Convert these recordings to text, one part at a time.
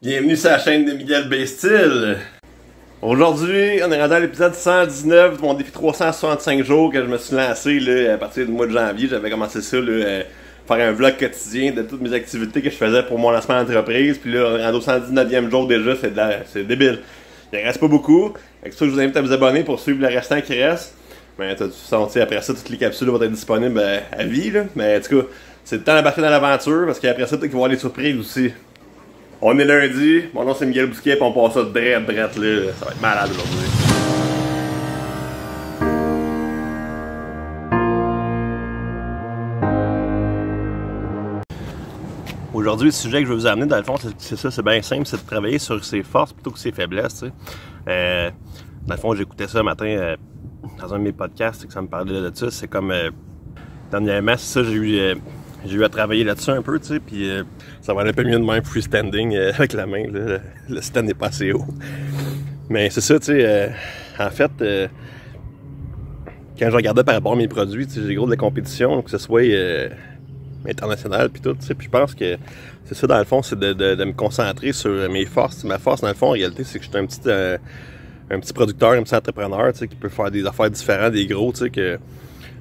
Bienvenue sur la chaîne de Miguel Bestil. Aujourd'hui, on est rendu à l'épisode 119 de mon défi 365 jours que je me suis lancé là, à partir du mois de janvier. J'avais commencé ça, là, faire un vlog quotidien de toutes mes activités que je faisais pour mon lancement d'entreprise. Puis là, on est rendu au 119e jour déjà, c'est débile. Il ne reste pas beaucoup. Avec ça, je vous invite à vous abonner pour suivre le restant qui reste. Mais tu sens, après ça, toutes les capsules vont être disponibles à vie. Là. Mais en tout cas, c'est le temps d'embarquer dans l'aventure parce qu'après ça, peut-être qu'il va y avoir des surprises aussi. On est lundi, mon nom c'est Miguel Bousquet, puis on passe ça drette là. Ça va être malade aujourd'hui. Aujourd'hui, le sujet que je vais vous amener, dans le fond, c'est ça, c'est bien simple, c'est de travailler sur ses forces plutôt que ses faiblesses, tu sais. Dans le fond, j'écoutais ça un matin dans un de mes podcasts, que ça me parlait de ça. C'est comme, dernièrement, c'est ça, j'ai eu à travailler là-dessus un peu, tu sais, puis ça va aller un peu mieux de même freestanding avec la main, là, le stand n'est pas assez haut. Mais c'est ça, tu sais, en fait, quand je regardais par rapport à mes produits, tu sais, j'ai gros de la compétition, que ce soit international puis tout, tu sais, puis je pense que c'est ça, dans le fond, c'est de me concentrer sur mes forces. Ma force, dans le fond, en réalité, c'est que je suis un petit producteur, un petit entrepreneur, tu sais, qui peut faire des affaires différentes des gros, tu sais, que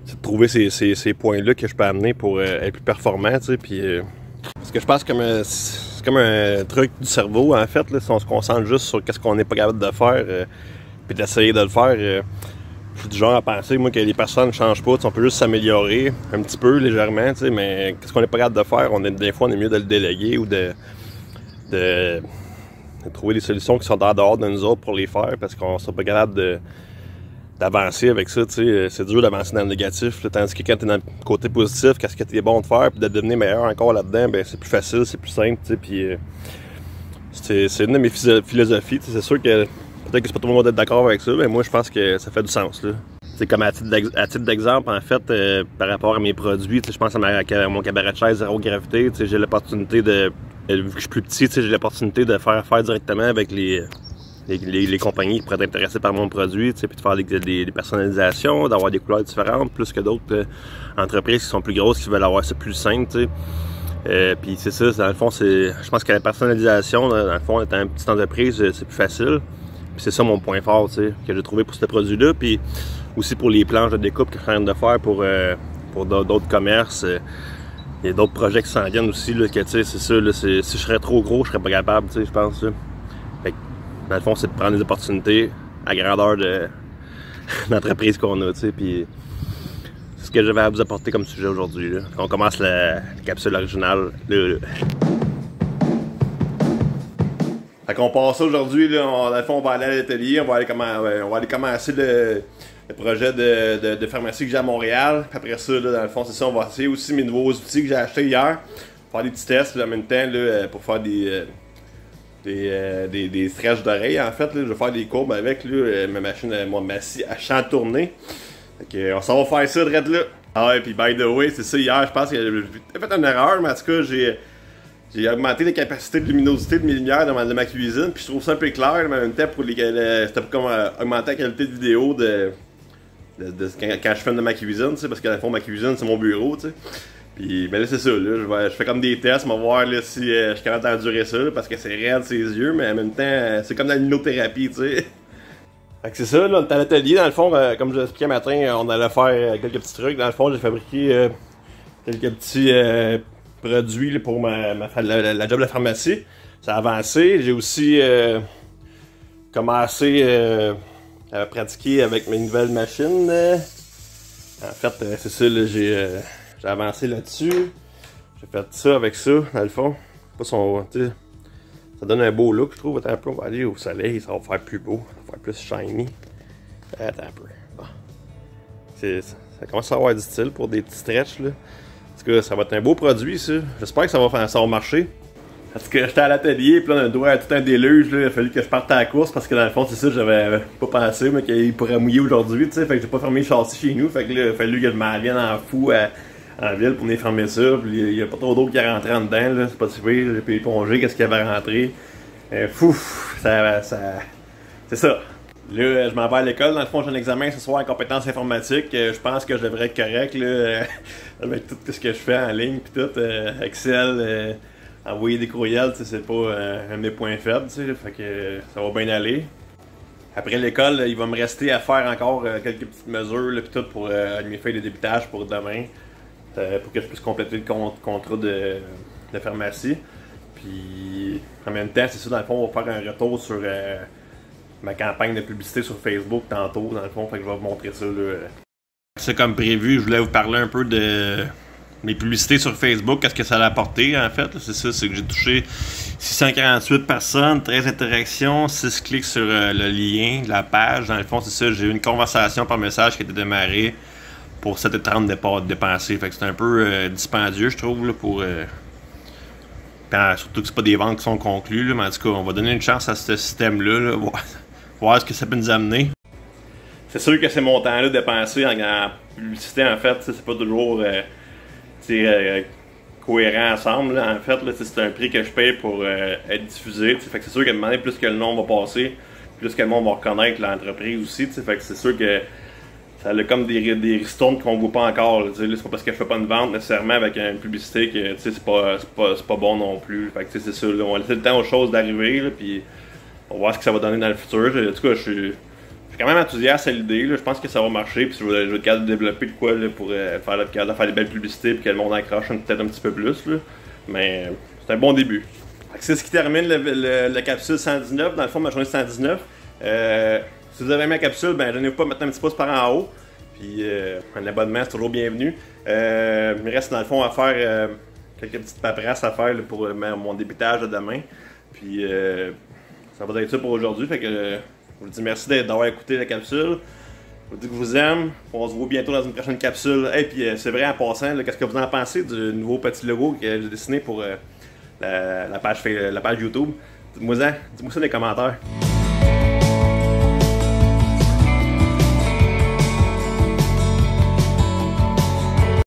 c'est de trouver ces points-là que je peux amener pour être plus performant, tu sais, puis parce que je pense que c'est comme un truc du cerveau, en fait, là, si on se concentre juste sur qu'est-ce qu'on n'est pas capable de faire, puis d'essayer de le faire, je suis du genre à penser, moi, que les personnes ne changent pas, on peut juste s'améliorer un petit peu, légèrement, tu sais, mais qu'est-ce qu'on n'est pas capable de faire, des fois, on est mieux de le déléguer ou de trouver des solutions qui sont en dehors de nous autres pour les faire, parce qu'on ne sera pas capable d'avancer avec ça, tu sais, c'est dur d'avancer dans le négatif, là, tandis que quand t'es dans le côté positif, qu'est-ce que t'es bon de faire, puis de devenir meilleur encore là-dedans, ben c'est plus facile, c'est plus simple, tu sais, puis c'est une de mes philosophies, tu sais, c'est sûr que peut-être que c'est pas tout le monde va être d'accord avec ça, mais moi je pense que ça fait du sens, là. C'est comme à titre d'exemple, en fait, par rapport à mes produits, tu sais, je pense à mon cabaret de chaise zéro gravité, tu sais, j'ai l'opportunité vu que je suis plus petit, tu sais, j'ai l'opportunité de faire directement avec les compagnies qui pourraient être intéressées par mon produit, tu sais, puis de faire des personnalisations, d'avoir des couleurs différentes, plus que d'autres entreprises qui sont plus grosses, qui veulent avoir ça plus simple, tu sais. Puis c'est ça, dans le fond, je pense que la personnalisation, dans le fond, étant une petite entreprise, c'est plus facile. Puis c'est ça mon point fort, tu sais, que j'ai trouvé pour ce produit-là. Puis aussi pour les planches de découpe que je suis en train de faire pour d'autres commerces. Il y a d'autres projets qui s'en viennent aussi, là, que tu sais, c'est ça, là, si je serais trop gros, je serais pas capable, tu sais, je pense, là. Fait que, dans le fond, c'est de prendre des opportunités à grandeur d'entreprise qu'on a, tu sais, puis c'est ce que j'avais à vous apporter comme sujet aujourd'hui, là. On commence la capsule originale, là. Fait qu'on passe aujourd'hui, là, dans le fond, on va aller à l'atelier, on va aller commencer le projet de pharmacie que j'ai à Montréal. Puis après ça, là, dans le fond, c'est ça, on va essayer aussi mes nouveaux outils que j'ai achetés hier, faire des petits tests là, en même temps là, pour faire des stretches d'oreilles, en fait, là, je vais faire des courbes avec là, ma scie à champ tourné. On s'en va faire ça direct là. Ah ouais, puis by the way, c'est ça, hier, je pense que j'ai fait une erreur, mais en tout cas, j'ai augmenté les capacités de luminosité de mes lumières de ma cuisine, puis je trouve ça un peu clair, mais en même temps, c'était pour comme augmenter la qualité de vidéo quand je filme de ma cuisine, tu sais, parce que dans le fond, ma cuisine, c'est mon bureau, tu sais. Puis, ben là, c'est ça, là, je fais comme des tests, on va voir là, si je suis capable d'endurer ça, là, parce que c'est raide ses yeux, mais en même temps, c'est comme dans l'immunothérapie, tu sais. Fait que c'est ça, là, on est à l'atelier, dans le fond, comme je l'ai expliqué matin, on allait faire quelques petits trucs. Dans le fond, j'ai fabriqué quelques petits produits là, pour la job de la pharmacie. Ça a avancé. J'ai aussi commencé à pratiquer avec mes nouvelles machines. En fait, c'est ça, là, j'ai avancé là-dessus. J'ai fait ça avec ça, dans le fond. Ça donne un beau look, je trouve. Attends un peu, on va aller au soleil, ça va faire plus beau, ça va faire plus shiny. Attends un peu. Bon. Ça commence à avoir du style pour des petits stretches, là. En tout cas, ça va être un beau produit, ça. J'espère que ça va marcher. Parce que j'étais à l'atelier, puis là, on doit tout un déluge, là. Il a fallu que je parte à la course, parce que dans le fond, c'est ça, j'avais pas pensé, mais qu'il pourrait mouiller aujourd'hui, tu sais. Fait que j'ai pas fermé le châssis chez nous. Fait que là, il a fallu que je m'en vienne en fou en ville pour venir fermer ça. Puis il y a pas trop d'eau qui est rentrée en dedans, là. C'est pas si pire. J'ai pu éponger qu'est-ce qui avait rentré. C'est ça. Là, je m'en vais à l'école. Dans le fond, j'ai un examen ce soir en compétences informatiques. Je pense que je devrais être correct là, avec tout ce que je fais en ligne, puis tout, Excel, envoyer des courriels, c'est pas un de mes points faibles, tu sais, fait que ça va bien aller. Après l'école, il va me rester à faire encore quelques petites mesures là, pis tout pour mes feuilles de débutage pour demain, pour que je puisse compléter le contrat de pharmacie. Puis en même temps, c'est ça, dans le fond, on va faire un retour sur ma campagne de publicité sur Facebook tantôt, dans le fond, fait que je vais vous montrer ça là. C'est comme prévu, je voulais vous parler un peu de mes publicités sur Facebook, qu'est-ce que ça a apporté en fait. C'est ça, c'est que j'ai touché 648 personnes, 13 interactions, 6 clics sur le lien de la page. Dans le fond, c'est ça, j'ai eu une conversation par message qui a été démarrée pour 7,30 dépensés. Fait que c'est un peu dispendieux, je trouve, là, pour... surtout que c'est pas des ventes qui sont conclues, là, mais en tout cas, on va donner une chance à ce système-là, là, voir ce que ça peut nous amener. C'est sûr que ces montants-là dépensés en publicité, en fait, c'est pas toujours cohérent ensemble. Là, en fait, c'est un prix que je paye pour être diffusé. Fait que c'est sûr qu'à un moment donné, plus que le nom va passer, plus que le monde va reconnaître l'entreprise aussi. Fait que c'est sûr que ça a comme des ristournes qu'on voit pas encore. C'est pas parce que je fais pas une vente nécessairement avec une publicité que c'est pas bon non plus. Fait que c'est ça. Là, on va laisser le temps aux choses d'arriver, puis on va voir ce que ça va donner dans le futur. En tout cas, je suis quand même enthousiaste à l'idée. Je pense que ça va marcher. Puis je vais être capable de développer de quoi là, pour faire des belles publicités puis que le monde accroche peut-être un petit peu plus. Là. Mais c'est un bon début. C'est ce qui termine la capsule 119. Dans le fond, ma journée 119. Si vous avez aimé la capsule, ben gênez-vous pas de mettre un petit pouce par en haut. Puis un abonnement, c'est toujours bienvenu. Il me reste dans le fond à faire quelques petites paperasses à faire là, pour mon débutage de demain. Puis ça va être ça pour aujourd'hui. Fait que je vous dis merci d'avoir écouté la capsule. Je vous dis que je vous aime. On se voit bientôt dans une prochaine capsule. Et puis c'est vrai en passant, qu'est-ce que vous en pensez du nouveau petit logo que j'ai dessiné pour la page YouTube? Dites-moi ça dans les commentaires.